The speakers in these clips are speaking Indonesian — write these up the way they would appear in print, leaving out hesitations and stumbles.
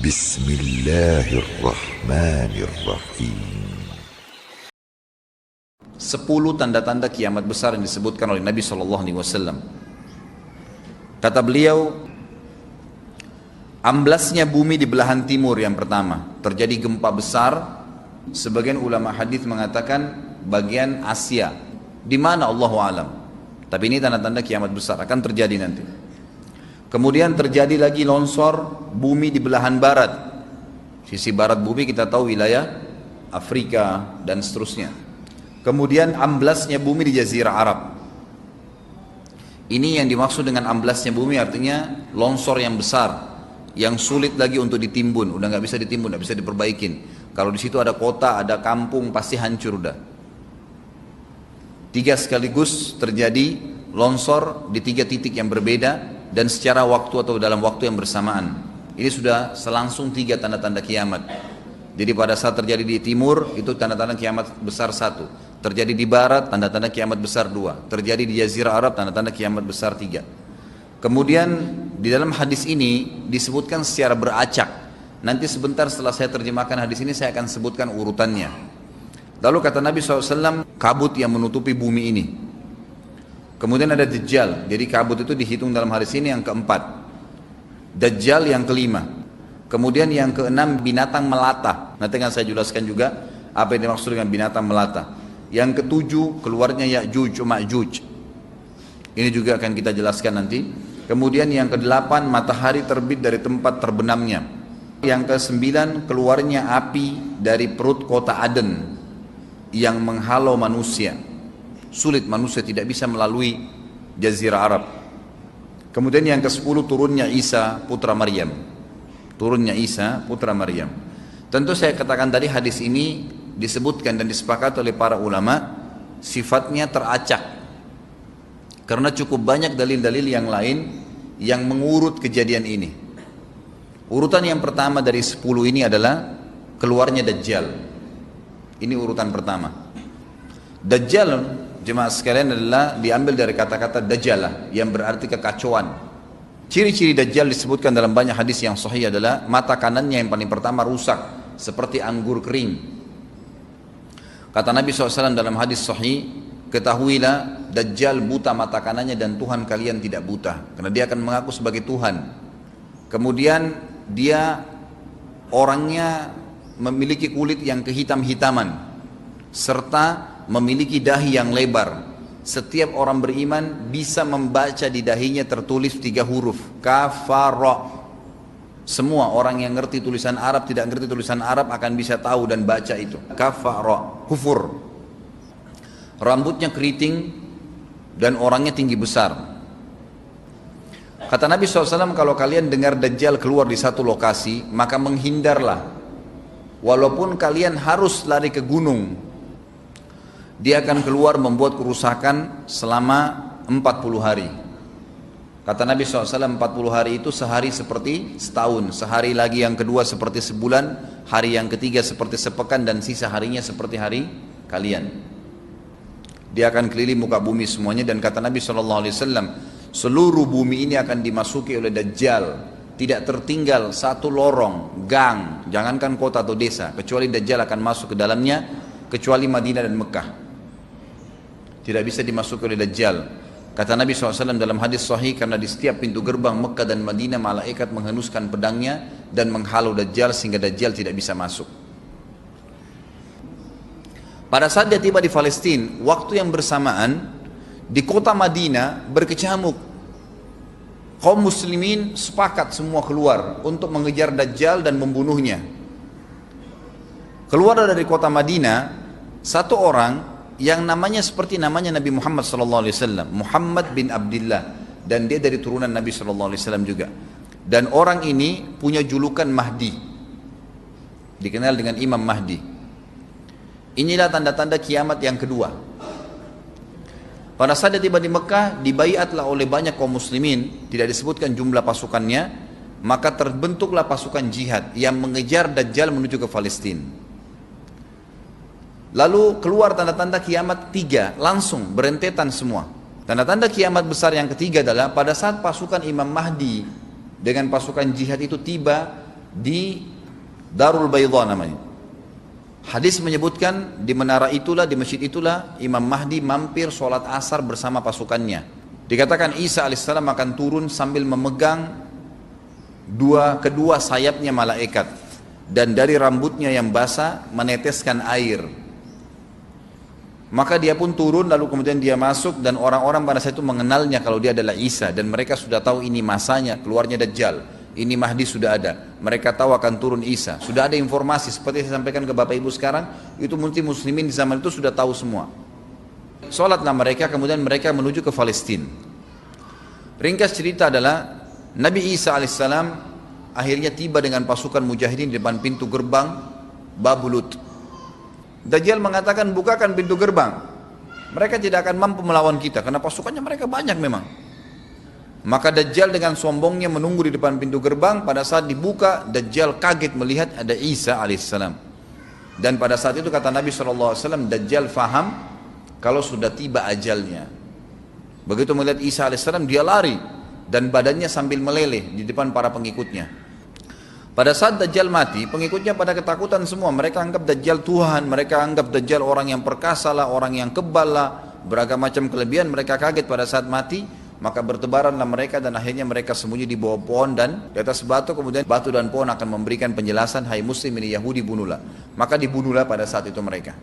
Bismillahirrahmanirrahim. 10 tanda-tanda kiamat besar yang disebutkan oleh Nabi SAW. Kata beliau, amblasnya bumi di belahan timur yang pertama, terjadi gempa besar. Sebagian ulama hadis mengatakan bagian Asia, di mana Allahu alam. Tapi ini tanda-tanda kiamat besar akan terjadi nanti. Kemudian terjadi lagi longsor bumi di belahan barat. Sisi barat bumi kita tahu wilayah Afrika dan seterusnya. Kemudian amblasnya bumi di Jazirah Arab. Ini yang dimaksud dengan amblasnya bumi, artinya longsor yang besar, yang sulit lagi untuk ditimbun, udah nggak bisa ditimbun, nggak bisa diperbaikin. Kalau di situ ada kota, ada kampung, pasti hancur udah. 3 sekaligus terjadi longsor di 3 titik yang berbeda dan secara waktu atau dalam waktu yang bersamaan. Ini sudah selangsung 3 tanda-tanda kiamat. Jadi pada saat terjadi di timur itu tanda-tanda kiamat besar 1, terjadi di barat tanda-tanda kiamat besar 2, terjadi di Jazirah Arab tanda-tanda kiamat besar 3. Kemudian di dalam hadis ini disebutkan secara beracak. Nanti sebentar setelah saya terjemahkan hadis ini saya akan sebutkan urutannya. Lalu kata Nabi SAW, kabut yang menutupi bumi ini. Kemudian ada Dajjal, jadi kabut itu dihitung dalam hadis ini yang keempat. Dajjal yang kelima. Kemudian yang keenam binatang melata. Nanti akan saya jelaskan juga apa yang dimaksud dengan binatang melata. Yang ketujuh keluarnya Ya'juj Ma'juj. Ini juga akan kita jelaskan nanti. Kemudian yang kedelapan matahari terbit dari tempat terbenamnya. Yang kesembilan keluarnya api dari perut kota Aden yang menghalau manusia. Sulit, manusia tidak bisa melalui Jazirah Arab. Kemudian yang ke-10 turunnya Isa putra Maryam. Turunnya Isa putra Maryam. Tentu saya katakan tadi hadis ini disebutkan dan disepakati oleh para ulama sifatnya teracak. Karena cukup banyak dalil-dalil yang lain yang mengurut kejadian ini. Urutan yang pertama dari 10 ini adalah keluarnya Dajjal. Ini urutan pertama. Dajjal, jemaah sekalian, adalah diambil dari kata-kata Dajjalah yang berarti kekacauan. Ciri-ciri Dajjal disebutkan dalam banyak hadis yang sahih adalah mata kanannya yang paling pertama rusak seperti anggur kering. Kata Nabi SAW dalam hadis sahih, ketahuilah Dajjal buta mata kanannya dan Tuhan kalian tidak buta, karena dia akan mengaku sebagai Tuhan. Kemudian dia orangnya memiliki kulit yang kehitam-hitaman serta memiliki dahi yang lebar. Setiap orang beriman bisa membaca di dahinya tertulis 3 huruf kafara. Semua orang yang ngerti tulisan Arab, tidak ngerti tulisan Arab akan bisa tahu dan baca itu kafara, kufur. Rambutnya keriting dan orangnya tinggi besar. Kata Nabi SAW, kalau kalian dengar Dajjal keluar di satu lokasi, maka menghindarlah. Walaupun kalian harus lari ke gunung, dia akan keluar membuat kerusakan selama 40 hari. Kata Nabi SAW, 40 hari itu sehari seperti setahun, sehari lagi yang kedua seperti sebulan, hari yang ketiga seperti sepekan, dan sisa harinya seperti hari kalian. Dia akan keliling muka bumi semuanya, dan kata Nabi SAW, seluruh bumi ini akan dimasuki oleh Dajjal. Tidak tertinggal satu lorong, gang, jangankan kota atau desa, kecuali Dajjal akan masuk ke dalamnya, kecuali Madinah dan Mekah. Tidak bisa dimasuki oleh Dajjal. Kata Nabi SAW dalam hadis sahih, karena di setiap pintu gerbang Mekah dan Madinah malaikat menghenuskan pedangnya dan menghalau Dajjal sehingga Dajjal tidak bisa masuk. Pada saat dia tiba di Palestina, waktu yang bersamaan di kota Madinah berkecamuk. Kaum muslimin sepakat semua keluar untuk mengejar Dajjal dan membunuhnya. Keluar dari kota Madinah satu orang yang namanya seperti namanya Nabi Muhammad SAW, Muhammad bin Abdullah, dan dia dari turunan Nabi SAW juga. Dan orang ini punya julukan Mahdi, dikenal dengan Imam Mahdi. Inilah tanda-tanda kiamat yang kedua. Pada saat dia tiba di Mekah, dibaiatlah oleh banyak kaum muslimin, tidak disebutkan jumlah pasukannya, maka terbentuklah pasukan jihad yang mengejar Dajjal menuju ke Palestina. Lalu keluar tanda-tanda kiamat 3, langsung berentetan semua. Tanda-tanda kiamat besar yang ketiga adalah pada saat pasukan Imam Mahdi dengan pasukan jihad itu tiba di Darul Bayda namanya. Hadis menyebutkan di menara itulah, di masjid itulah Imam Mahdi mampir sholat asar bersama pasukannya. Dikatakan Isa alaihissalam akan turun sambil memegang kedua sayapnya malaikat, dan dari rambutnya yang basah meneteskan air. Maka dia pun turun, lalu kemudian dia masuk, dan orang-orang pada saat itu mengenalnya kalau dia adalah Isa, dan mereka sudah tahu ini masanya keluarnya Dajjal, ini Mahdi sudah ada, mereka tahu akan turun Isa, sudah ada informasi seperti saya sampaikan ke Bapak Ibu sekarang. Itu muslimin di zaman itu sudah tahu semua. Sholatlah mereka, kemudian mereka menuju ke Palestina. Ringkas cerita adalah Nabi Isa alaihissalam akhirnya tiba dengan pasukan mujahidin di depan pintu gerbang Babulut. Dajjal mengatakan, bukakan pintu gerbang, mereka tidak akan mampu melawan kita karena pasukannya mereka banyak memang. Maka Dajjal dengan sombongnya menunggu di depan pintu gerbang. Pada saat dibuka, Dajjal kaget melihat ada Isa alaihissalam. Dan pada saat itu kata Nabi SAW, Dajjal faham kalau sudah tiba ajalnya. Begitu melihat Isa alaihissalam, dia lari dan badannya sambil meleleh di depan para pengikutnya. Pada saat Dajjal mati, pengikutnya pada ketakutan semua. Mereka anggap Dajjal Tuhan, mereka anggap Dajjal orang yang perkasa lah, orang yang kebal lah, beragam macam kelebihan. Mereka kaget pada saat mati, maka bertebaranlah mereka dan akhirnya mereka sembunyi di bawah pohon dan di atas batu. Kemudian batu dan pohon akan memberikan penjelasan, hai muslim ini Yahudi, bunuhlah. Maka dibunuhlah pada saat itu mereka.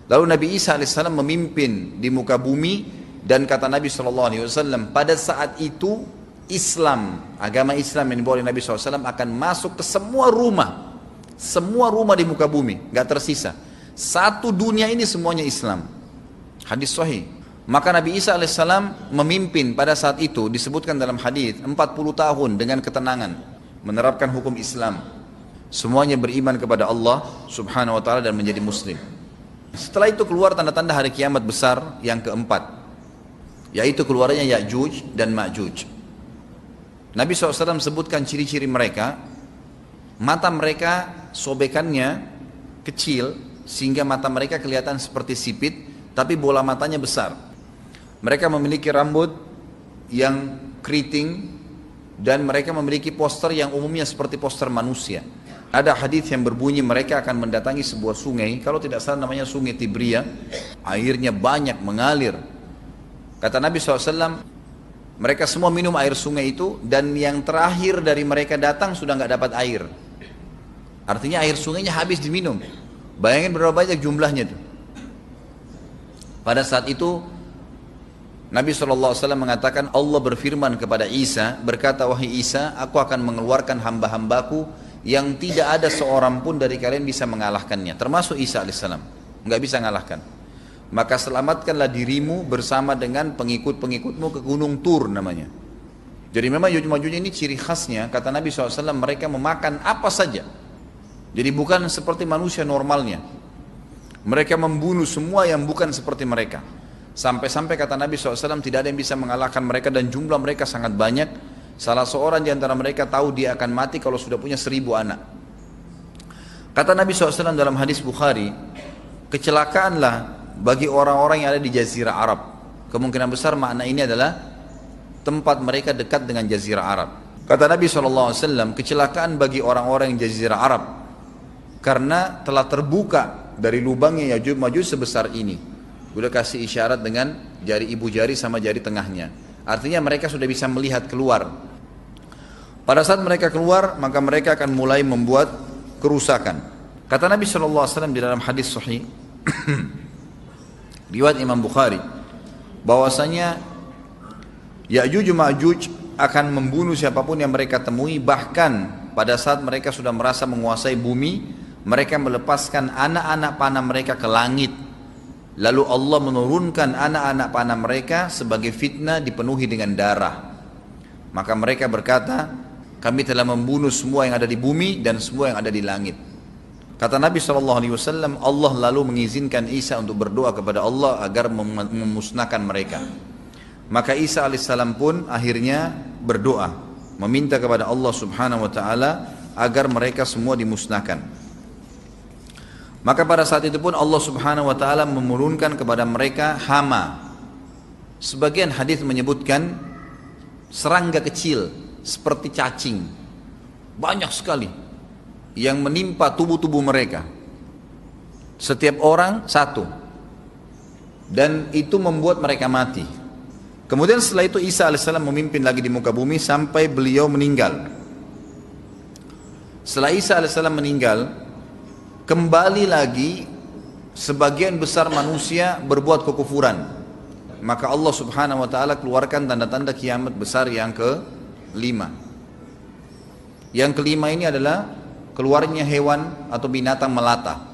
Lalu Nabi Isa alaihissalam memimpin di muka bumi, dan kata Nabi SAW, pada saat itu Islam, agama Islam yang dibawa oleh Nabi SAW akan masuk ke semua rumah di muka bumi, gak tersisa. Satu dunia ini semuanya Islam. Hadis sahih. Maka Nabi Isa alaihissalam memimpin pada saat itu, disebutkan dalam hadis 40 tahun dengan ketenangan, menerapkan hukum Islam. Semuanya beriman kepada Allah subhanahu wa ta'ala dan menjadi muslim. Setelah itu keluar tanda-tanda hari kiamat besar yang keempat, yaitu keluarnya Ya'juj dan Ma'juj. Nabi SAW sebutkan ciri-ciri mereka. Mata mereka sobekannya kecil sehingga mata mereka kelihatan seperti sipit, tapi bola matanya besar. Mereka memiliki rambut yang keriting, dan mereka memiliki poster yang umumnya seperti poster manusia. Ada hadis yang berbunyi mereka akan mendatangi sebuah sungai, kalau tidak salah namanya sungai Tibria, airnya banyak mengalir. Kata Nabi SAW, mereka semua minum air sungai itu, dan yang terakhir dari mereka datang sudah nggak dapat air. Artinya air sungainya habis diminum. Bayangin berapa banyak jumlahnya itu. Pada saat itu Nabi SAW mengatakan, Allah berfirman kepada Isa, berkata, wahai Isa, aku akan mengeluarkan hamba-hambaku yang tidak ada seorang pun dari kalian bisa mengalahkannya, termasuk Isa alaihissalam, nggak bisa mengalahkan. Maka selamatkanlah dirimu bersama dengan pengikut-pengikutmu ke gunung Tur namanya. Jadi memang Ya'juj ini ciri khasnya, kata Nabi SAW, mereka memakan apa saja. Jadi bukan seperti manusia normalnya. Mereka membunuh semua yang bukan seperti mereka. Sampai-sampai kata Nabi SAW, tidak ada yang bisa mengalahkan mereka, dan jumlah mereka sangat banyak. Salah seorang di antara mereka tahu dia akan mati kalau sudah punya 1000 anak. Kata Nabi SAW dalam hadis Bukhari, kecelakaanlah bagi orang-orang yang ada di Jazirah Arab. Kemungkinan besar makna ini adalah tempat mereka dekat dengan Jazirah Arab. Kata Nabi SAW, kecelakaan bagi orang-orang yang Jazirah Arab karena telah terbuka dari lubangnya Ya'juj Ma'juj sebesar ini. Udah kasih isyarat dengan jari ibu jari sama jari tengahnya. Artinya mereka sudah bisa melihat keluar. Pada saat mereka keluar, maka mereka akan mulai membuat kerusakan. Kata Nabi SAW di dalam hadis sahih riwayat Imam Bukhari, bahwasanya Ya'juj Ma'juj akan membunuh siapapun yang mereka temui. Bahkan pada saat mereka sudah merasa menguasai bumi, mereka melepaskan anak-anak panah mereka ke langit. Lalu Allah menurunkan anak-anak panah mereka sebagai fitnah dipenuhi dengan darah. Maka mereka berkata, kami telah membunuh semua yang ada di bumi dan semua yang ada di langit. Kata Nabi SAW, Allah lalu mengizinkan Isa untuk berdoa kepada Allah agar memusnahkan mereka. Maka Isa alaihissalam pun akhirnya berdoa, meminta kepada Allah subhanahu wa ta'ala agar mereka semua dimusnahkan. Maka pada saat itu pun Allah subhanahu wa ta'ala menurunkan kepada mereka hama. Sebagian hadis menyebutkan serangga kecil seperti cacing, banyak sekali. yang menimpa tubuh-tubuh mereka. Setiap orang satu. Dan itu membuat mereka mati. Kemudian setelah itu Isa alaihissalam memimpin lagi di muka bumi sampai beliau meninggal. Setelah Isa alaihissalam meninggal, kembali lagi sebagian besar manusia berbuat kekufuran. Maka Allah subhanahu wa ta'ala keluarkan tanda-tanda kiamat besar yang kelima. Yang kelima ini adalah keluarnya hewan atau binatang melata.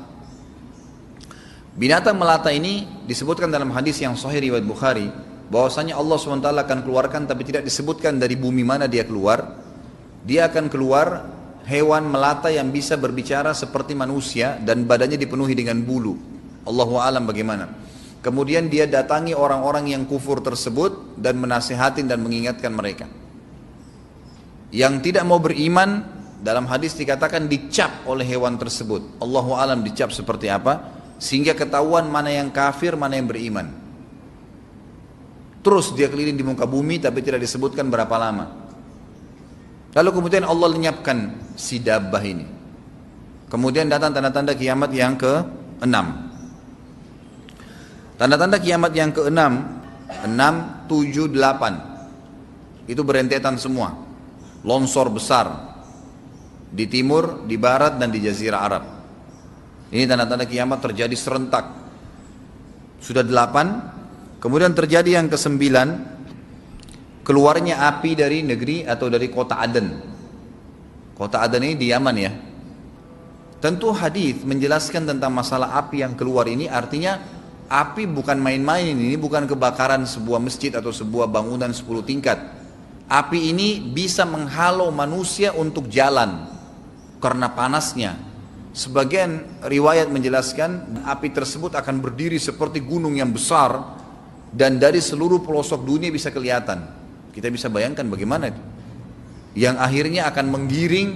Binatang melata ini disebutkan dalam hadis yang sahih riwayat Bukhari, bahwasanya Allah SWT akan keluarkan, tapi tidak disebutkan dari bumi mana dia keluar. Dia akan keluar hewan melata yang bisa berbicara seperti manusia dan badannya dipenuhi dengan bulu. Allahu a'lam bagaimana. Kemudian dia datangi orang-orang yang kufur tersebut dan menasihatin dan mengingatkan mereka. Yang tidak mau beriman, dalam hadis dikatakan dicap oleh hewan tersebut. Allahu a'lam dicap seperti apa, sehingga ketahuan mana yang kafir, mana yang beriman. Terus dia keliling di muka bumi tapi tidak disebutkan berapa lama. Lalu kemudian Allah lenyapkan si dabbah ini. Kemudian datang tanda-tanda kiamat yang ke-6. Tanda-tanda kiamat yang ke-6, 6, 7, 8. Itu berentetan semua. Longsor besar di timur, di barat dan di jazirah Arab. Ini tanda-tanda kiamat terjadi serentak. Sudah 8. Kemudian terjadi yang ke-9, keluarnya api dari negeri atau dari kota Aden. Kota Aden ini di Yaman ya. Tentu hadis menjelaskan tentang masalah api yang keluar ini, artinya api bukan main-main, ini bukan kebakaran sebuah masjid atau sebuah bangunan 10 tingkat. Api ini bisa menghalau manusia untuk jalan karena panasnya. Sebagian riwayat menjelaskan api tersebut akan berdiri seperti gunung yang besar dan dari seluruh pelosok dunia bisa kelihatan. Kita bisa bayangkan bagaimana itu. Yang akhirnya akan menggiring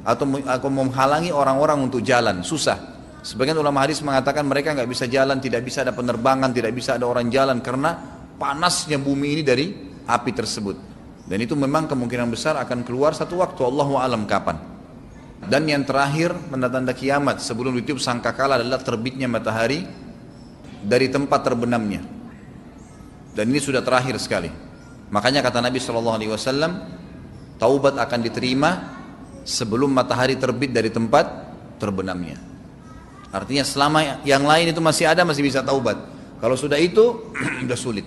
atau menghalangi orang-orang untuk jalan, susah. Sebagian ulama hadis mengatakan mereka nggak bisa jalan, tidak bisa ada penerbangan, tidak bisa ada orang jalan karena panasnya bumi ini dari api tersebut. Dan itu memang kemungkinan besar akan keluar satu waktu, Allahu a'lam kapan. Dan yang terakhir tanda-tanda kiamat sebelum ditiup sangkakala adalah terbitnya matahari dari tempat terbenamnya. Dan ini sudah terakhir sekali. Makanya kata Nabi SAW, taubat akan diterima sebelum matahari terbit dari tempat terbenamnya. Artinya selama yang lain itu masih ada, masih bisa taubat. Kalau sudah itu sudah sulit.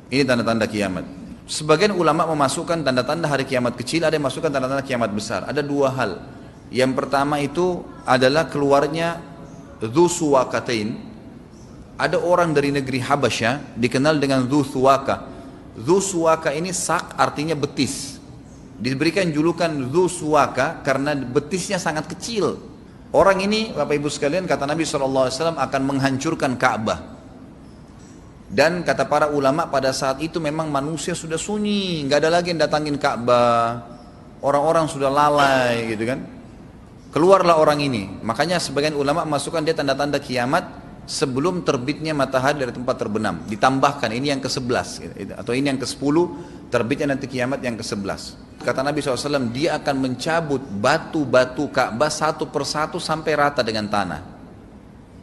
Ini tanda-tanda kiamat. Sebagian ulama memasukkan tanda-tanda hari kiamat kecil, ada yang masukkan tanda-tanda kiamat besar. Ada dua hal. Yang pertama itu adalah keluarnya Dzu Suwakatain. Ada orang dari negeri Habasyah dikenal dengan Dzu Suwaka. Dzu Suwaka ini sak artinya betis. Diberikan julukan Dzu Suwaka karena betisnya sangat kecil. Orang ini Bapak Ibu sekalian, kata Nabi SAW, akan menghancurkan Ka'bah. Dan kata para ulama pada saat itu memang manusia sudah sunyi, nggak ada lagi yang datangin Ka'bah, orang-orang sudah lalai gitu kan. Keluarlah orang ini. Makanya sebagian ulama masukkan dia tanda-tanda kiamat sebelum terbitnya matahari dari tempat terbenam. Ditambahkan ini yang ke-11 gitu, atau ini yang ke-10, terbitnya nanti kiamat yang ke-11. Kata Nabi SAW, dia akan mencabut batu-batu Ka'bah satu persatu sampai rata dengan tanah.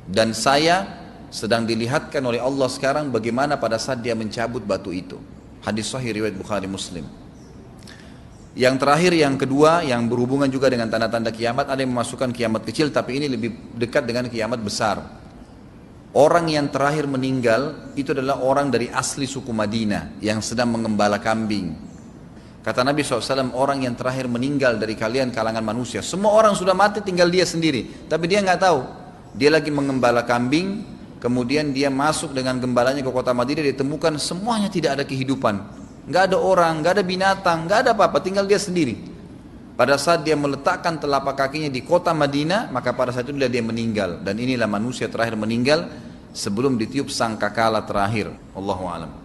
Dan saya sedang dilihatkan oleh Allah sekarang bagaimana pada saat dia mencabut batu itu. Hadis sahih riwayat Bukhari Muslim. Yang terakhir, yang kedua, yang berhubungan juga dengan tanda-tanda kiamat, ada yang memasukkan kiamat kecil, tapi ini lebih dekat dengan kiamat besar. Orang yang terakhir meninggal itu adalah orang dari asli suku Madinah yang sedang mengembala kambing. Kata Nabi SAW, orang yang terakhir meninggal dari kalian kalangan manusia, semua orang sudah mati, tinggal dia sendiri, tapi dia nggak tahu. Dia lagi mengembala kambing. Kemudian dia masuk dengan gembalanya ke kota Madinah, ditemukan semuanya tidak ada kehidupan. Nggak ada orang, nggak ada binatang, nggak ada apa-apa, tinggal dia sendiri. Pada saat dia meletakkan telapak kakinya di kota Madinah, maka pada saat itu dia meninggal. Dan inilah manusia terakhir meninggal sebelum ditiup sangkakala terakhir. Allahu a'lam.